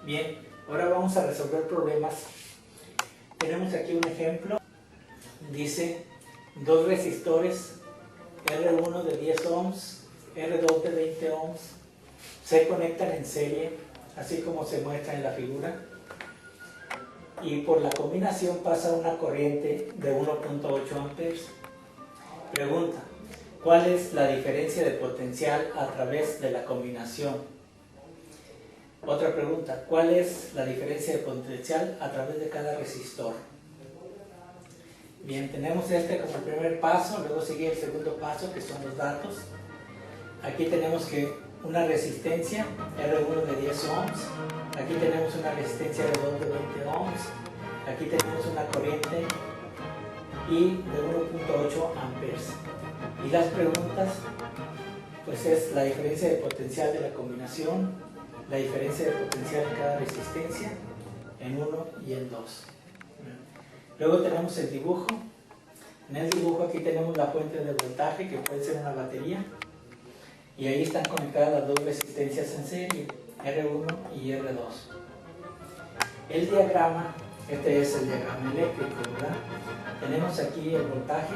Bien, ahora vamos a resolver problemas. Tenemos aquí un ejemplo. Dice, dos resistores R1 de 10 ohms, R2 de 20 ohms, se conectan en serie, así como se muestra en la figura, y por la combinación pasa una corriente de 1.8 amperes. Pregunta, ¿cuál es la diferencia de potencial a través de la combinación? Otra pregunta, ¿cuál es la diferencia de potencial a través de cada resistor? Bien, tenemos este como el primer paso, luego sigue el segundo paso, que son los datos. Aquí tenemos que una resistencia R1 de 10 ohms, aquí tenemos una resistencia R2 de 20 ohms, aquí tenemos una corriente y de 1.8 amperes. Y las preguntas, pues es la diferencia de potencial de la combinación, la diferencia de potencial en cada resistencia, en 1 y en 2. Luego tenemos el dibujo. En el dibujo aquí tenemos la fuente de voltaje, que puede ser una batería, y ahí están conectadas las dos resistencias en serie, R1 y R2. El diagrama, este es el diagrama eléctrico, ¿verdad? Tenemos aquí el voltaje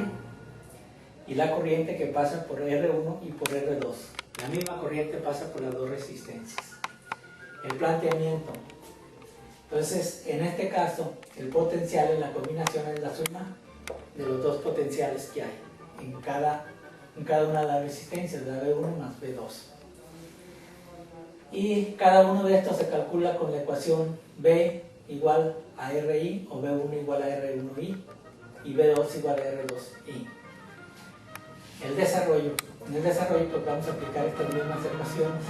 y la corriente que pasa por R1 y por R2. La misma corriente pasa por las dos resistencias. El planteamiento. Entonces, en este caso, el potencial en la combinación es la suma de los dos potenciales que hay en cada una de las resistencias, la B1 más B2. Y cada uno de estos se calcula con la ecuación B igual a RI, o B1 igual a R1I, y B2 igual a R2I. El desarrollo. En el desarrollo pues vamos a aplicar estas mismas ecuaciones.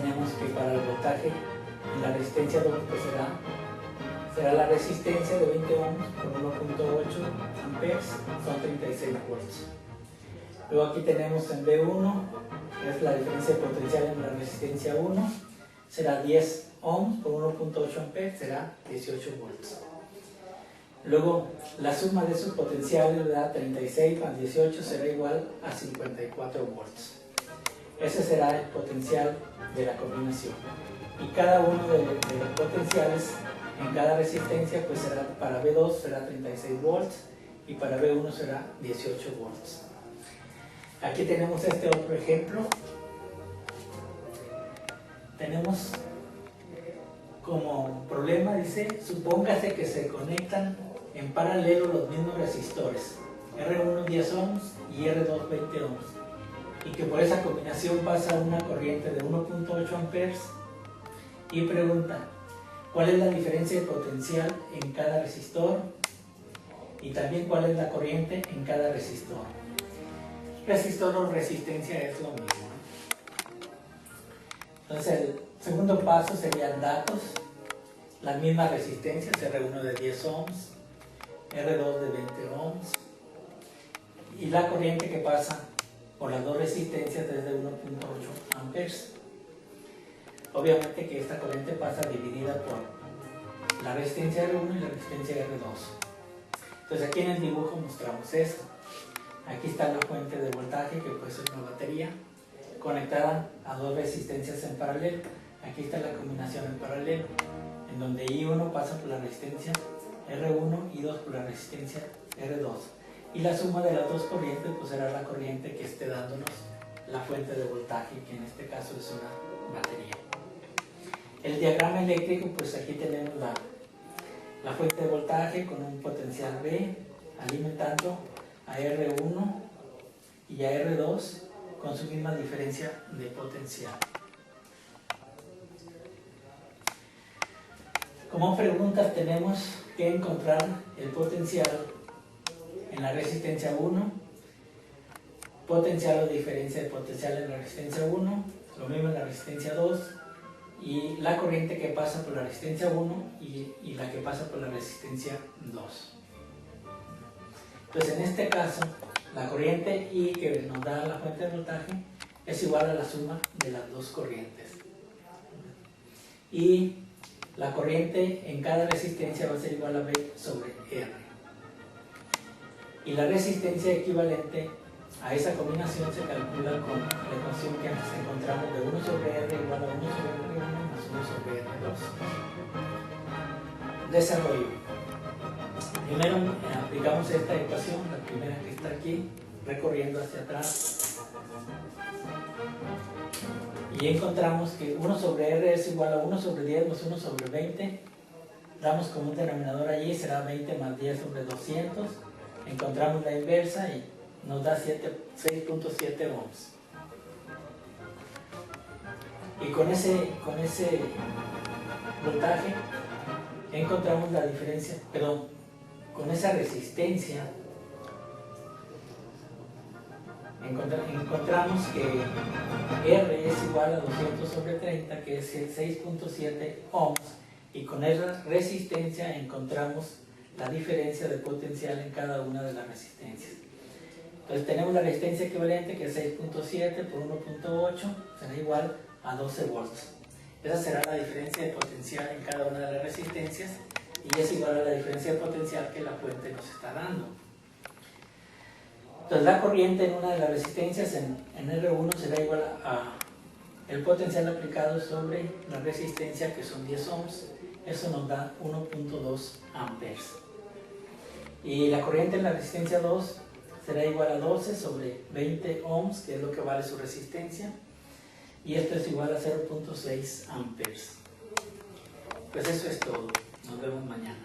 Tenemos que para el voltaje en la resistencia 2 pues será la resistencia de 20 ohms por 1.8 amperes, son 36 volts. Luego aquí tenemos en B1, que es la diferencia de potencial en la resistencia 1, será 10 ohms por 1.8 amperes, será 18 volts. Luego la suma de sus potenciales, ¿verdad? 36 más 18 será igual a 54 volts. Ese será el potencial de la combinación. Y cada uno de los potenciales en cada resistencia, pues será para B2 será 36 volts y para B1 será 18 volts. Aquí tenemos este otro ejemplo. Tenemos como problema, dice, supóngase que se conectan en paralelo los mismos resistores, R1 10 ohms y R2 20 ohms, y que por esa combinación pasa una corriente de 1.8 amperes. Y pregunta, ¿cuál es la diferencia de potencial en cada resistor? Y también cuál es la corriente en cada resistor. Resistor o resistencia es lo mismo. Entonces el segundo paso serían datos, las mismas resistencias, R1 de 10 ohms, R2 de 20 ohms, y la corriente que pasa por las dos resistencias es de 1.8 amperes. Obviamente que esta corriente pasa dividida por la resistencia R1 y la resistencia R2. Entonces aquí en el dibujo mostramos esto. Aquí está la fuente de voltaje, que puede ser una batería, conectada a dos resistencias en paralelo. Aquí está la combinación en paralelo, en donde I1 pasa por la resistencia R1 y 2 por la resistencia R2. Y la suma de las dos corrientes pues será la corriente que esté dándonos la fuente de voltaje, que en este caso es una batería. El diagrama eléctrico, pues aquí tenemos la fuente de voltaje con un potencial B alimentando a R1 y a R2 con su misma diferencia de potencial. Como preguntas tenemos que encontrar el potencial en la resistencia 1, potencial o diferencia de potencial en la resistencia 1, lo mismo en la resistencia 2, y la corriente que pasa por la resistencia 1 y la que pasa por la resistencia 2. Entonces en este caso, la corriente I que nos da la fuente de voltaje es igual a la suma de las dos corrientes. Y la corriente en cada resistencia va a ser igual a B sobre R. Y la resistencia equivalente A esa combinación se calcula con la ecuación que antes encontramos de 1 sobre R igual a 1 sobre R1 más 1 sobre R2. Desarrollo. Primero aplicamos esta ecuación, la primera que está aquí, recorriendo hacia atrás. Y encontramos que 1 sobre R es igual a 1 sobre 10 más 1 sobre 20. Damos como un denominador allí, será 20 más 10 sobre 200. Encontramos la inversa y nos da 6.7 ohms. Y con ese voltaje encontramos la diferencia, perdón, con esa resistencia encontramos que R es igual a 200 sobre 30, que es 6.7 ohms, y con esa resistencia encontramos la diferencia de potencial en cada una de las resistencias. Entonces tenemos la resistencia equivalente, que es 6.7 por 1.8, será igual a 12 volts. Esa será la diferencia de potencial en cada una de las resistencias, y es igual a la diferencia de potencial que la fuente nos está dando. Entonces la corriente en una de las resistencias, en R1, será igual a el potencial aplicado sobre la resistencia, que son 10 ohms. Eso nos da 1.2 amperes. Y la corriente en la resistencia 2 será igual a 12 sobre 20 ohms, que es lo que vale su resistencia. Y esto es igual a 0.6 amperes. Pues eso es todo. Nos vemos mañana.